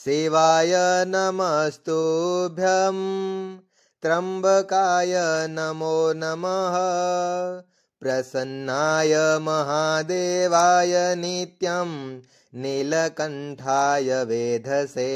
शिवाय नमस्तुभ्यं त्र्यंबकाय नमो नमः प्रसन्नाय महादेवाय नित्यं नीलकंठाय वेधसे।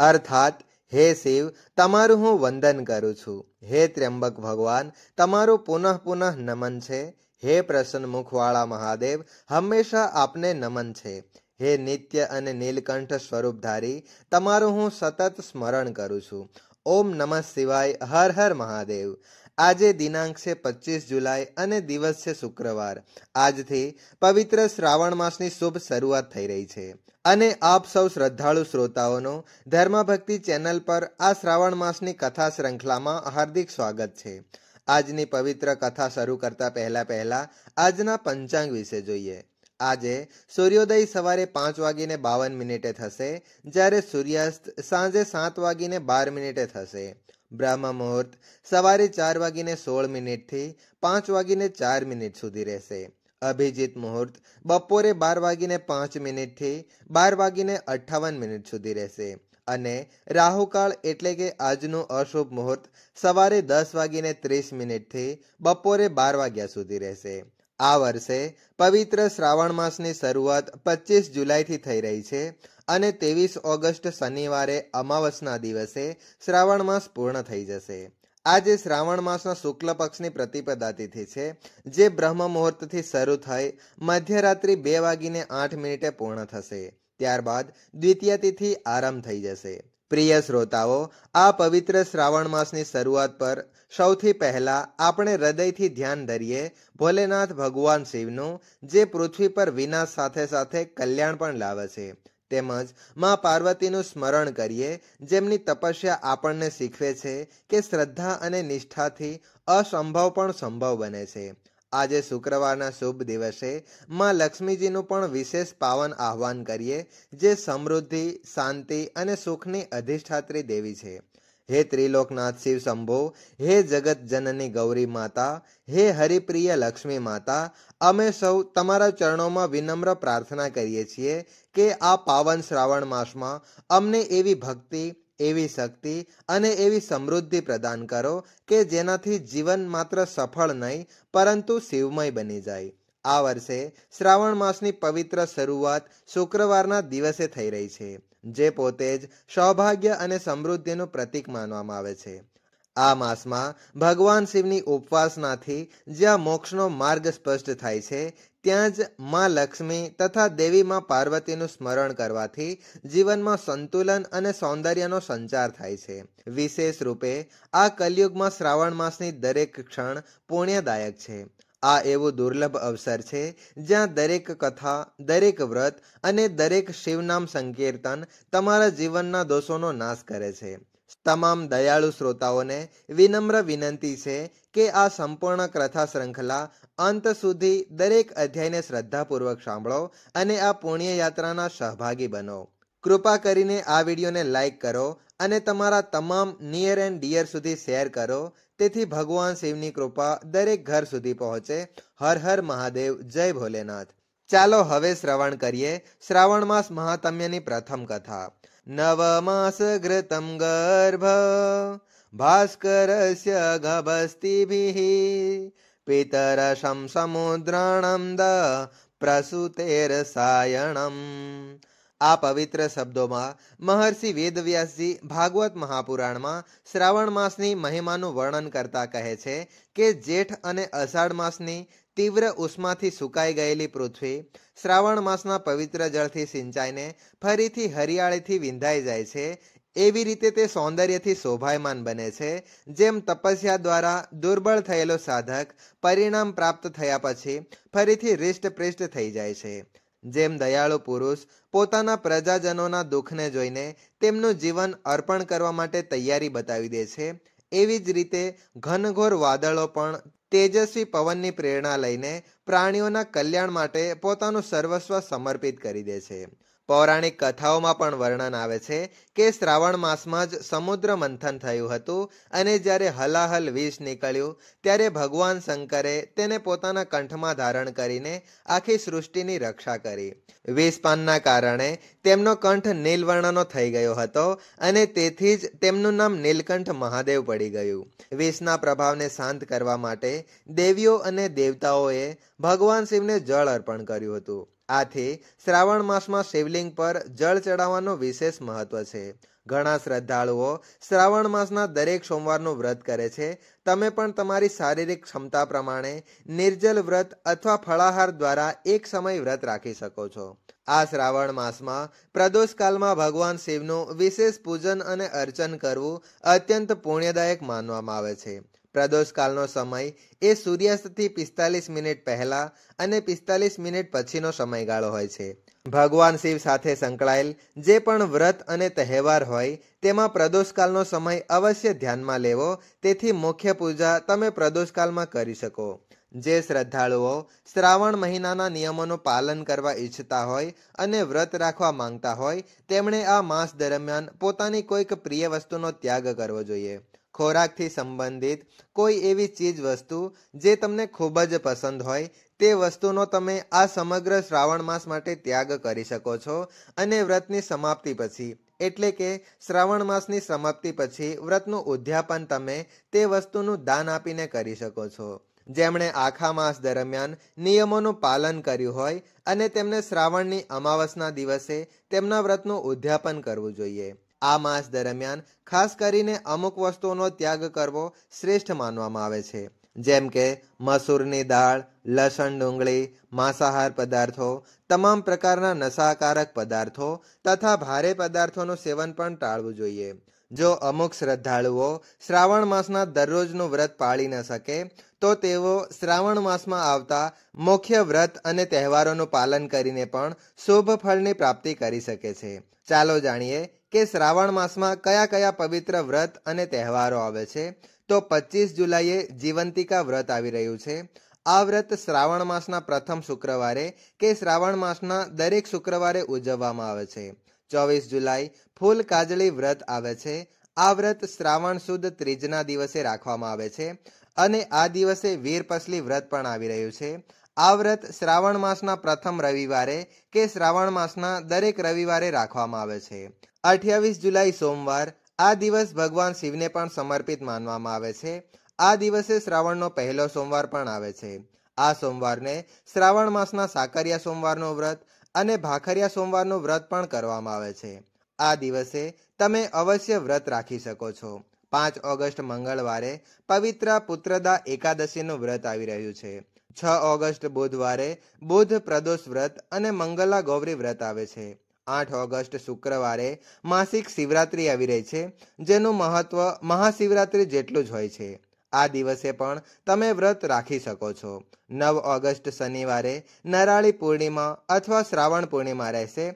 अर्थात हे शिव तमारू हूँ वंदन करूँ छू। हे त्र्यंबक भगवान तमारू पुनः पुनः नमन छे। हे प्रसन्न मुखवाळा महादेव हमेशा आपने नमन छे। हे नित्य अने नीलकंठ स्वरूपधारी तमारू हूँ सतत स्मरण करूँ छू। ओम नमः शिवाय। हर हर महादेव। આજે દિનાંક છે 25 જુલાઈ અને દિવસ છે શુક્રવાર। આજથી પવિત્ર શ્રાવણ માસની શુભ શરૂઆત થઈ રહી છે અને આપ સૌ શ્રદ્ધાળુ શ્રોતાઓનો ધર્મભક્તિ ચેનલ પર આ શ્રાવણ માસની કથા શ્રૃંખલામાં હાર્દિક સ્વાગત છે। આજની પવિત્ર કથા શરૂ કરતા પહેલા આજના પંચાંગ વિશે જોઈએ। આજે સૂર્યોદય સવારે 5:52 થશે, જ્યારે સૂર્યાસ્ત સાંજે 7:12 થશે। બ્રહ્મ મુહૂર્ત સવારે 4:16 થી 5:04 સુધી રહેશે। અભિજીત મુહૂર્ત બપોરે 12:05 થી 12:58 સુધી રહેશે અને રાહુકાળ એટલે કે આજનું અશુભ મુહૂર્ત સવારે 10:30 થી બપોરે 12 વાગ્યા સુધી રહેશે। આ વર્ષે પવિત્ર શ્રાવણ માસની શરૂઆત 25 જુલાઈથી થઈ રહી છે અને 23 ઓગસ્ટ શનિવારે અમાવસના દિવસે શ્રાવણ માસ પૂર્ણ થઈ જશે। આજે શ્રાવણ માસના શુક્લ પક્ષની પ્રતિપદા તિથિ છે, જે બ્રહ્મ મુહૂર્તથી શરૂ થઈ મધ્યરાત્રિ 2:08 પૂર્ણ થશે। ત્યારબાદ દ્વિતીય તિથિ આરંભ થઈ જશે। પ્રિય શ્રોતાઓ, આ પવિત્ર શ્રાવણ માસની શરૂઆત પર સૌથી પહેલા આપણે હૃદયથી ધ્યાન ધરીએ ભોલેનાથ ભગવાન શિવનું, જે પૃથ્વી પર વિનાશ સાથે સાથે કલ્યાણ પણ લાવે છે। તેમજ માં પાર્વતીનું સ્મરણ કરીએ, જેમની તપસ્યા આપણને શીખવે છે કે શ્રદ્ધા અને નિષ્ઠાથી અસંભવ પણ સંભવ બને છે। આજે શુક્રવારના શુભ દિવસે માં લક્ષ્મીજીનું પણ વિશેષ પાવન આહ્વાન કરીએ, જે સમૃદ્ધિ, શાંતિ અને સુખની અધિષ્ઠાત્રી દેવી છે। હે ત્રિલોકનાથ શિવ શંભો, હે જગત જનની ગૌરી માતા, હે હરિપ્રિય લક્ષ્મી માતા, અમે સૌ તમારા ચરણોમાં વિનમ્ર પ્રાર્થના કરીએ છીએ કે આ પાવન શ્રાવણ માસમાં અમને એવી ભક્તિ, એવી શક્તિ અને એવી સમૃદ્ધિ પ્રદાન કરો કે જેનાથી જીવન માત્ર સફળ નહીં પરંતુ શિવમય બની જાય। આ વર્ષે શ્રાવણ માસની પવિત્ર શરૂઆત શુક્રવારના દિવસે થઈ રહી છે, જે પોતે જ સૌભાગ્ય અને સમૃદ્ધિનું પ્રતીક માનવામાં આવે છે। આ માસમાં ભગવાન શિવની ઉપાસનાથી જ્યાં મોક્ષનો માર્ગ સ્પષ્ટ થાય છે, ત્યાં જ માં લક્ષ્મી તથા દેવી માં પાર્વતીનું સ્મરણ કરવાથી જીવનમાં સંતુલન અને સૌંદર્યનો સંચાર થાય છે। વિશેષ રૂપે આ કલયુગમાં શ્રાવણ માસની દરેક ક્ષણ પુણ્યદાયક છે। આ એવું દુર્લભ અવસર છે જ્યાં દરેક કથા, દરેક વ્રત અને દરેક શિવનામ સંકીર્તન તમારા જીવનના દોષોનો નાશ કરે છે। તમામ દયાળુ શ્રોતાઓને વિનમ્ર વિનંતી છે કે આ સંપૂર્ણ કથા શ્રૃંખલા અંત સુધી દરેક અધ્યાયને શ્રદ્ધાપૂર્વક સાંભળો અને આ પુણ્ય યાત્રાના સહભાગી બનો। કૃપા કરીને આ વિડીયોને લાઈક કરો અને તમારા તમામ નિયર એન્ડ ડિયર સુધી શેર કરો, તેથી ભગવાન શિવની કૃપા દરેક ઘર સુધી પહોંચે। હર હર મહાદેવ। જય ભોલેનાથ। ચાલો હવે શ્રવણ કરીએ શ્રાવણ માસ મહાત્મ્યની પ્રથમ કથા। નવમાસ ઘૃતમ ગર્ભ ભાસ્કરસ્ય ગભસ્તિભિઃ પિતરશમ સમુદ્રાણમ દ પ્રસૂતેરસાયણમ। આ પવિત્ર શબ્દોમાં મહર્ષિ વેદવ્યાસજી ભાગવત મહાપુરાણમાં શ્રાવણ માસની મહિમાનું વર્ણન કરતા કહે છે કે જેઠ અને અષાઢ માસની તીવ્ર ઉષ્માથી સુકાઈ ગયેલી પૃથ્વી શ્રાવણ માસના પવિત્ર જળથી સિંચાઈને ફરીથી હરિયાળીથી વિંધાઈ જાય છે। એવી રીતે તે સૌંદર્યથી શોભાયમાન બને છે, જેમ તપસ્યા દ્વારા દુર્બળ થયેલો સાધક પરિણામ પ્રાપ્ત થયા પછી ફરીથી હૃષ્ટપૃષ્ટ થઈ જાય છે। જેમ દયાળુ પુરુષ પોતાના પ્રજાજનોના દુઃખને જોઈને તેમનું જીવન અર્પણ કરવા માટે તૈયારી બતાવી દે છે, એવી જ રીતે ઘનઘોર વાદળો પણ તેજસ્વી પવનની પ્રેરણા લઈને પ્રાણીઓના કલ્યાણ માટે પોતાનું સર્વસ્વ સમર્પિત કરી દે છે। પૌરાણિક કથાઓમાં પણ વર્ણન આવે છે કે શ્રાવણ માસમાં જ સમુદ્ર મંથન થયું હતું અને જ્યારે હલાહલ વિષ નીકળ્યું ત્યારે ભગવાન શંકરે તેને પોતાના કંઠમાં ધારણ કરીને આખી સૃષ્ટિની રક્ષા કરી. વિષપાનના કારણે તેમનો કંઠ નીલવર્ણનો થઈ ગયો હતો અને તેથી જ તેમનું નામ નીલકંઠ મહાદેવ પડી ગયું. વિષના પ્રભાવને શાંત કરવા માટે દેવીઓ અને દેવતાઓએ ભગવાન શિવને જળ અર્પણ કર્યું હતું. આથી શ્રાવણ માસમાં શિવલિંગ પર જળ ચડાવવાનું વિશેષ મહત્વ છે. ઘણા શ્રદ્ધાળુઓ શ્રાવણ માસના દરેક સોમવારનું વ્રત કરે છે. તમે પણ તમારી શારીરિક ક્ષમતા પ્રમાણે નિર્જલ વ્રત અથવા ફળાહાર દ્વારા એક સમય વ્રત રાખી શકો છો. આ શ્રાવણ માસમાં પ્રદોષકાલમાં ભગવાન શિવનું વિશેષ પૂજન અને અર્ચન કરવું અત્યંત પુણ્યદાયક માનવામાં આવે છે. પ્રદોષકાલનો સમય એ સૂર્યાસ્તથી 45 મિનિટ પહેલા અને 45 મિનિટ પછીનો સમયગાળો હોય છે. ભગવાન શિવ સાથે સંકળાયેલ જે પણ વ્રત અને તહેવાર હોય તેમાં પ્રદોષકાલનો સમય અવશ્ય ધ્યાનમાં લેવો. તેથી મુખ્ય પૂજા તમે પ્રદોષકાલમાં કરી શકો. જે શ્રદ્ધાળુઓ શ્રાવણ મહિનાના નિયમોનું પાલન કરવા ઈચ્છતા હોય અને વ્રત રાખવા માંગતા હોય તેમણે આ માસ દરમિયાન પોતાની કોઈક પ્રિય વસ્તુનો ત્યાગ કરવો જોઈએ. ખોરાકથી સંબંધિત કોઈ એવી ચીજ વસ્તુ જે તમને ખૂબ જ પસંદ હોય તે વસ્તુનો તમે આ સમગ્ર શ્રાવણ માસ માટે ત્યાગ કરી શકો છો અને વ્રતની સમાપ્તિ પછી એટલે કે શ્રાવણ માસની સમાપ્તિ પછી વ્રતનું ઉદ્યાપન તમે તે વસ્તુનું દાન આપીને કરી શકો છો. જેમણે આખા માસ દરમિયાન નિયમોનું પાલન કર્યું હોય અને તેમને શ્રાવણની અમાવસના દિવસે તેમના વ્રતનું ઉદ્યાપન કરવું જોઈએ. આ માસ દરમિયાન ખાસ કરીને અમુક વસ્તુઓનો ત્યાગ કરવો શ્રેષ્ઠ માનવામાં આવે છે. જેમ કે મસૂરની દાળ, લસણ, ડુંગળી, માંસાહાર પદાર્થો, તમામ પ્રકારના નશાકારક પદાર્થો તથા ભારે પદાર્થોનું સેવન પણ ટાળવું જોઈએ. જો અમુક શ્રદ્ધાળુઓ શ્રાવણ માસના દરરોજનું વ્રત પાળી ન શકે તો તેઓ શ્રાવણ માસમાં આવતા મુખ્ય વ્રત અને તહેવારોનું પાલન કરીને પણ શુભ ફળની પ્રાપ્તિ કરી શકે છે. ચાલો જાણીએ કે શ્રાવણ માસમાં કયા કયા પવિત્ર વ્રત અને તહેવારો આવે છે. તો 25 જુલાઈએ જીવંતિકા વ્રત આવી રહ્યું છે. આ વ્રત શ્રાવણ માસના પ્રથમ શુક્રવારે કે શ્રાવણ માસના દરેક શુક્રવારે ઉજવવામાં આવે છે. 24 જુલાઈ ફૂલ કાજળી વ્રત આવે છે. આ વ્રત શ્રાવણ સુદ ત્રીજના દિવસે રાખવામાં આવે છે અને આ દિવસે વીરપસલી વ્રત પણ આવી રહ્યું છે. આ વ્રત શ્રાવણ માસના પ્રથમ રવિવારે કે શ્રાવણ માસના દરેક રવિવારે રાખવામાં આવે છે. 28 જુલાઈ સોમવાર. આ દિવસ ભગવાન શિવને પણ સમર્પિત માનવામાં આવે છે. આ દિવસે શ્રાવણનો પહેલો સોમવાર પણ આવે છે. આ સોમવારને શ્રાવણ માસના સાકરિયા સોમવારનું વ્રત અને ભાખરિયા સોમવારનું વ્રત પણ કરવામાં આવે છે. આ દિવસે તમે અવશ્ય વ્રત રાખી શકો છો. 5 ઓગસ્ટ મંગળવારે પવિત્ર પુત્રદા એકાદશીનું વ્રત આવી રહ્યું છે. 6 ઓગસ્ટ બુધવારે બુધ પ્રદોષ વ્રત અને મંગલા ગૌરી વ્રત આવે છે. 8 ઓગસ્ટ શુક્રવારે માસિક શિવરાત્રી આવી રહી છે, જેનું મહત્વ મહાશિવરાત્રી જેટલું જ હોય છે. આ દિવસે પણ તમે વ્રત રાખી શકો છો. 9 ઓગસ્ટ શનિવારે નરાળી પૂર્ણિમા અથવા શ્રાવણ પૂર્ણિમા રહેશે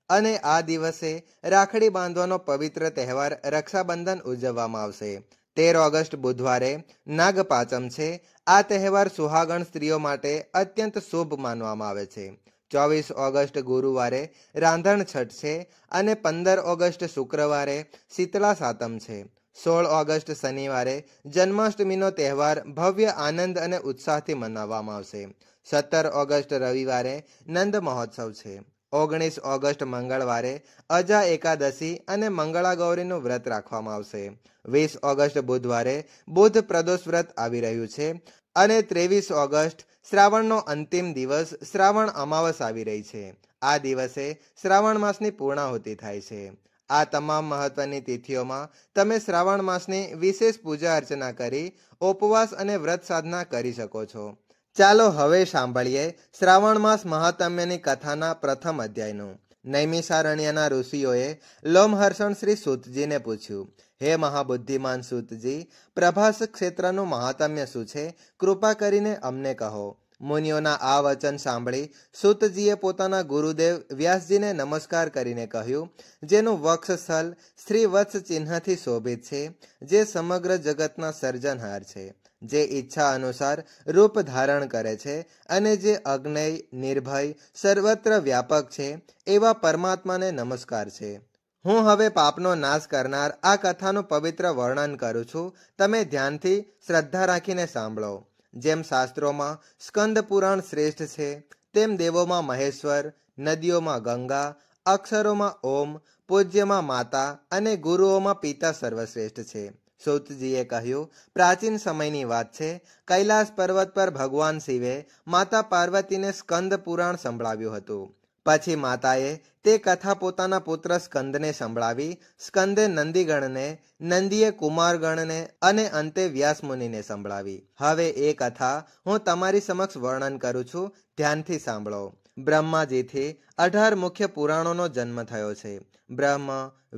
અને આ દિવસે રાખડી બાંધવાનો પવિત્ર તહેવાર રક્ષાબંધન ઉજવવામાં આવશે. 13 ઓગસ્ટ બુધવારે નાગપાંચમ છે. આ તહેવાર સુહાગણ સ્ત્રીઓ માટે અત્યંત શુભ માનવામાં આવે છે. 24 ઓગસ્ટ ગુરુવારે રાંધણ છઠ છે અને 15 ઓગસ્ટ શુક્રવારે શીતળા સાતમ છે. 16 ઓગસ્ટ શનિવારે જન્માષ્ટમીનો તહેવાર ભવ્ય આનંદ અને ઉત્સાહથી મનાવવામાં આવશે. 17 ઓગસ્ટ રવિવારે નંદ મહોત્સવ છે. 19 ઓગસ્ટ મંગળવારે અજા એકાદશી અને મંગળા ગૌરીનું વ્રત રાખવામાં આવશે. 20 ઓગસ્ટ બુધવારે બુધ પ્રદોષ વ્રત આવી રહ્યું છે અને 23 ઓગસ્ટ શ્રાવણનો અંતિમ દિવસ શ્રાવણ અમાવસ આવી રહી છે. આ દિવસે શ્રાવણ માસની પૂર્ણાહુતિ થાય છે. આ તમામ મહત્વની તિથિઓમાં તમે શ્રાવણ માસની વિશેષ પૂજા અર્ચના કરી ઉપવાસ અને વ્રત સાધના કરી શકો છો. ચાલો હવે સાંભળીએ શ્રાવણ માસ મહાત્મ્યની કથાના પ્રથમ અધ્યાયનું. નૈમિષારણ્યના ઋષિઓએ લોમહર્ષણ શ્રી સૂતજીને પૂછ્યું, હે મહાબુદ્ધિમાન સૂતજી, પ્રભાસ ક્ષેત્રનું મહાત્મ્ય શું છે? કૃપા કરીને અમને કહો. મુનિઓના આ વચન સાંભળી સૂતજીએ પોતાના ગુરુદેવ વ્યાસજીને નમસ્કાર કરીને કહ્યું, જેનું વક્ષસ્થળ શ્રીવત્સ ચિહ્નથી શોભિત છે, જે સમગ્ર જગતના સર્જનહાર છે, જે ઈચ્છા અનુસાર રૂપ ધારણ કરે છે અને જે અજ્ઞેય, નિર્ભય, સર્વત્ર વ્યાપક છે એવા પરમાત્માને નમસ્કાર છે. હું હવે પાપનો નાશ કરનાર આ કથાનું પવિત્ર વર્ણન કરું છું. તમે ધ્યાનથી શ્રદ્ધા રાખીને સાંભળો. જેમ શાસ્ત્રોમાં સ્કંદ પુરાણ શ્રેષ્ઠ છે, તેમ દેવોમાં મહેશ્વર, નદીઓમાં ગંગા, અક્ષરોમાં ઓમ, પૂજ્યમાં માતા અને ગુરુઓમાં પિતા સર્વશ્રેષ્ઠ છે. સૂતજીએ કહ્યું, પ્રાચીન સમયની વાત છે. કૈલાસ પર્વત પર ભગવાન શિવે માતા પાર્વતીને સ્કંદ પુરાણ સંભળાવ્યું હતું. પછી માતાએ તે કથા પોતાના પુત્ર સ્કંદને સંભળાવી. સ્કંદે નંદીગણને, નંદીએ કુમારગણને અને અંતે વ્યાસ મુનિને સંભળાવી. હવે એ કથા હું તમારી સમક્ષ વર્ણન કરું છું. ધ્યાનથી સાંભળો. બ્રહ્માજીથી 18 મુખ્ય પુરાણોનો જન્મ થયો છે. બ્રહ્મ,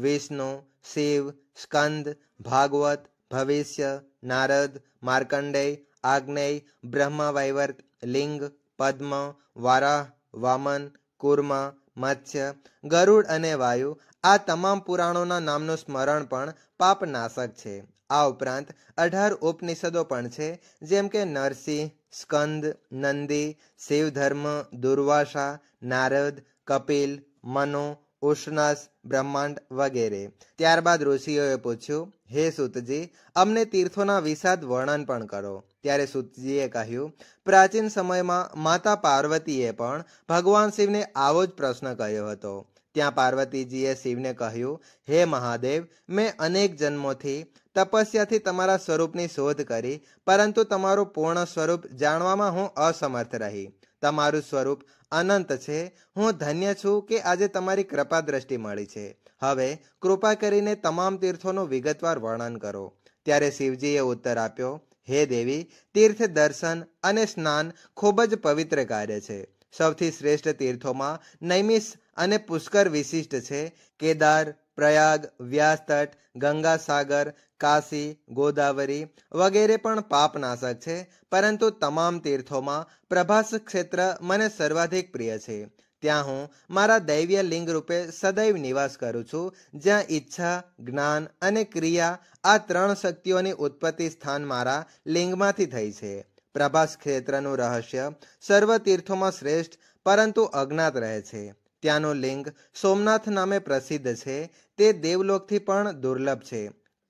વિષ્ણુ, શિવ, સ્કંદ, ભાગવત, ભવિષ્ય, નારદ, માર્કંડેય, આજ્ઞેય, બ્રહ્મવૈવર્ત, લિંગ, પદ્મ, વારાહ, વામન, કૂર્મ, મત્સ્ય, ગરુડ અને વાયુ આ તમામ પુરાણોના નામનું સ્મરણ પણ પાપનાશક છે. આ ઉપરાંત 18 ઉપનિષદો પણ છે, જેમ કે નરસિંહ, સ્કંદ, નંદી, શિવધર્મ, દુર્વાસા, નારદ, કપિલ, મનુ, ઉષ્ણસ, બ્રહ્માંડ વગેરે. ત્યારબાદ ઋષિઓએ પૂછ્યું, હે સૂતજી, અમને તીર્થોના વિશાદ વર્ણન પણ કરો. ત્યારે સૂતજીએ કહ્યું, પ્રાચીન સમયમાં માતા પાર્વતીએ પણ ભગવાન શિવને આવો જ પ્રશ્ન કર્યો હતો. ત્યાં પાર્વતીજીએ શિવને કહ્યું, હે મહાદેવ, મેં અનેક જન્મોથી તપસ્યાથી તમારા સ્વરૂપની શોધ કરી, પરંતુ તમારું પૂર્ણ સ્વરૂપ જાણવામાં હું અસમર્થ રહી. તમારું સ્વરૂપ અનંત છે. હું ધન્ય છું કે આજે તમારી કૃપા દ્રષ્ટિ મળી છે. હવે કૃપા કરીને તમામ તીર્થોનું વિગતવાર વર્ણન કરો. ત્યારે શિવજીએ ઉત્તર આપ્યો, હે દેવી, તીર્થ દર્શન અને સ્નાન ખૂબ જ પવિત્ર કાર્ય છે. સૌથી શ્રેષ્ઠ તીર્થોમાં નૈમિષ અને પુષ્કર વિશિષ્ટ છે. કેદાર, પ્રયાગ, વ્યાસતટ, ગંગા સાગર, કાશી, ગોદાવરી વગેરે પણ પાપનાશક છે, પરંતુ તમામ તીર્થોમાં પ્રભાસ ક્ષેત્ર મને સર્વાધિક પ્રિય છે. ત્યાં હું મારા દૈવ્ય લિંગ રૂપે સદૈવ નિવાસ કરું છું, જ્યાં ઈચ્છા, જ્ઞાન અને ક્રિયા આ 3 શક્તિઓની ઉત્પત્તિ સ્થાન મારા લિંગમાંથી થઈ છે. પ્રભાસ ક્ષેત્રનું રહસ્ય સર્વ તીર્થોમાં શ્રેષ્ઠ પરંતુ અજ્ઞાત રહે છે. ત્યાંનું લિંગ સોમનાથ નામે પ્રસિદ્ધ છે. તે દેવલોકથી પણ દુર્લભ છે.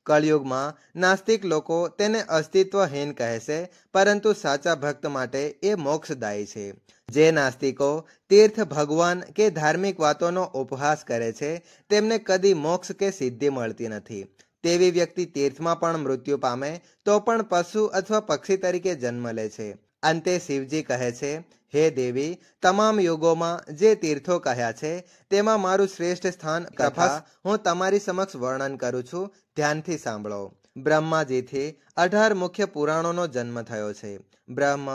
કળિયુગમાં નાસ્તિક લોકો તેને અસ્તિત્વહીન કહેશે, પરંતુ સાચા ભક્ત માટે એ મોક્ષદાયી છે. જે નાસ્તિકો તીર્થ, ભગવાન કે ધાર્મિક વાતોનો ઉપહાસ કરે છે, તેમને કદી મોક્ષ કે સિદ્ધિ મળતી નથી. તેવી વ્યક્તિ તીર્થમાં પણ મૃત્યુ પામે તો પણ પશુ અથવા પક્ષી તરીકે જન્મ લે છે. અંતે શિવજી કહે છે, હે દેવી, તમામ યુગોમાં જે તીર્થો કહ્યા છે તેમાં મારું શ્રેષ્ઠ સ્થાન કથા હું તમારી સમક્ષ વર્ણન કરું છું. ધ્યાનથી સાંભળો. બ્રહ્માજીથી 18 મુખ્ય પુરાણોનો જન્મ થયો છે. બ્રહ્મ,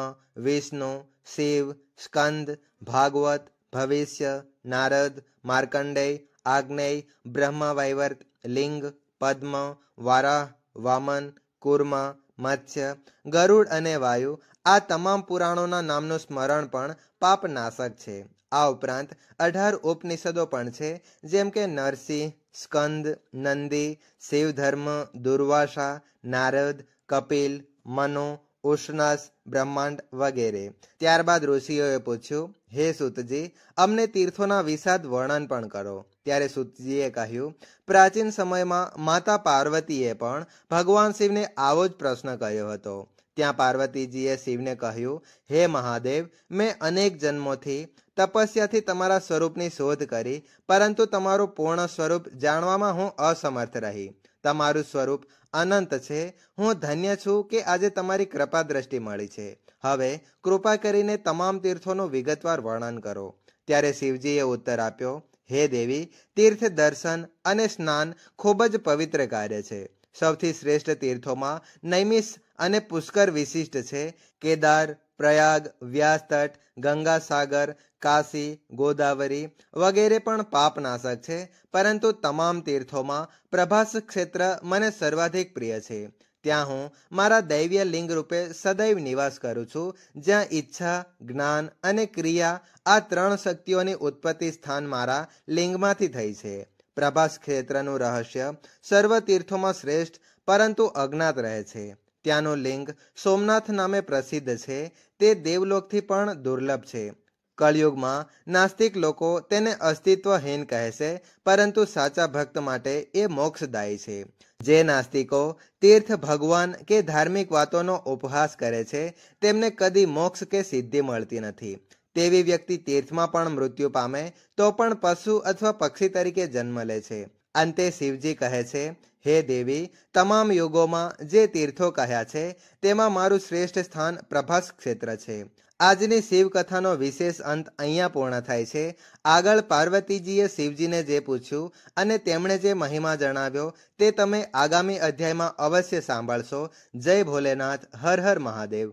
વિષ્ણુ, શિવ, સ્કંદ, ભાગવત, ભવિષ્ય, નારદ, માર્કંડેય, આજ્ઞેય, બ્રહ્મવૈવર્ત, લિંગ, પદ્મ, વારાહ, વામન, કૂર્મ, મત્સ્ય, ગરુડ અને વાયુ આ તમામ પુરાણોના નામનું સ્મરણ પણ પાપનાશક છે. આ ઉપરાંત 18 ઉપનિષદો પણ છે, જેમ કે નરસિંહ, સ્કંદ, નંદી, શિવધર્મ, દુર્વાસા, નારદ, કપિલ, મનુ, ઉષ્ણસ, બ્રહ્માંડ વગેરે. ત્યારબાદ ઋષિઓએ પૂછ્યું, હે સૂતજી, અમને તીર્થોના વિશાદ વર્ણન પણ કરો. ત્યારે સૂતજીએ કહ્યું, પ્રાચીન સમયમાં માતા પાર્વતીએ પણ ભગવાન શિવને આવો જ પ્રશ્ન કર્યો હતો. ત્યાં પાર્વતીજીએ શિવને કહ્યું, હે મહાદેવ, મેં અનેક જન્મોથી તપસ્યાથી તમારા સ્વરૂપની શોધ કરી, પરંતુ તમારું પૂર્ણ સ્વરૂપ જાણવામાં હું અસમર્થ રહી. તમારું સ્વરૂપ અનંત છે. હું ધન્ય છું કે આજે તમારી કૃપા દ્રષ્ટિ મળી છે. હવે કૃપા કરીને તમામ તીર્થોનું વિગતવાર વર્ણન કરો. ત્યારે શિવજીએ ઉત્તર આપ્યો, હે દેવી, તીર્થ દર્શન અને સ્નાન ખૂબ જ પવિત્ર કાર્ય છે. સૌથી શ્રેષ્ઠ તીર્થોમાં નૈમિષ અને પુષ્કર વિશિષ્ટ છે. કેદાર, પ્રયાગ, વ્યાસતટ, ગંગા સાગર, કાશી, ગોદાવરી વગેરે પણ પાપનાશક છે, પરંતુ તમામ તીર્થોમાં પ્રભાસ ક્ષેત્ર મને સર્વાધિક પ્રિય છે. ત્યાં હું મારા દૈવ્ય લિંગ રૂપે સદૈવ નિવાસ કરું છું, જ્યાં ઈચ્છા, જ્ઞાન અને ક્રિયા આ 3 શક્તિઓની ઉત્પત્તિ સ્થાન મારા લિંગમાંથી થઈ છે. પ્રભાસ ક્ષેત્રનું રહસ્ય સર્વ તીર્થોમાં શ્રેષ્ઠ પરંતુ અજ્ઞાત રહે છે. ત્યાંનું લિંગ સોમનાથ નામે પ્રસિદ્ધ છે. તે દેવલોકથી પણ દુર્લભ છે. કળિયુગમાં નાસ્તિક લોકો તેને અસ્તિત્વહીન કહેશે, પરંતુ સાચા ભક્ત માટે એ મોક્ષદાયી છે. જે નાસ્તિકો તીર્થ, ભગવાન કે ધાર્મિક વાતોનો ઉપહાસ કરે છે, તેમને કદી મોક્ષ કે સિદ્ધિ મળતી નથી. તેવી વ્યક્તિ તીર્થમાં પણ મૃત્યુ પામે તો પણ પશુ અથવા પક્ષી તરીકે જન્મ લે છે. અંતે શિવજી કહે છે, હે દેવી, તમામ યુગોમાં જે તીર્થો કહ્યા છે તેમાં મારું શ્રેષ્ઠ સ્થાન પ્રભાસ ક્ષેત્ર છે. આજની શિવ કથાનો વિશેષ અંત અહીંયા પૂર્ણ થાય છે. આગળ પાર્વતીજીએ શિવજીને જે પૂછ્યું અને તેમણે જે મહિમા જણાવ્યો તે તમે આગામી અધ્યાયમાં અવશ્ય સાંભળશો. જય ભોલેનાથ, હર હર મહાદેવ.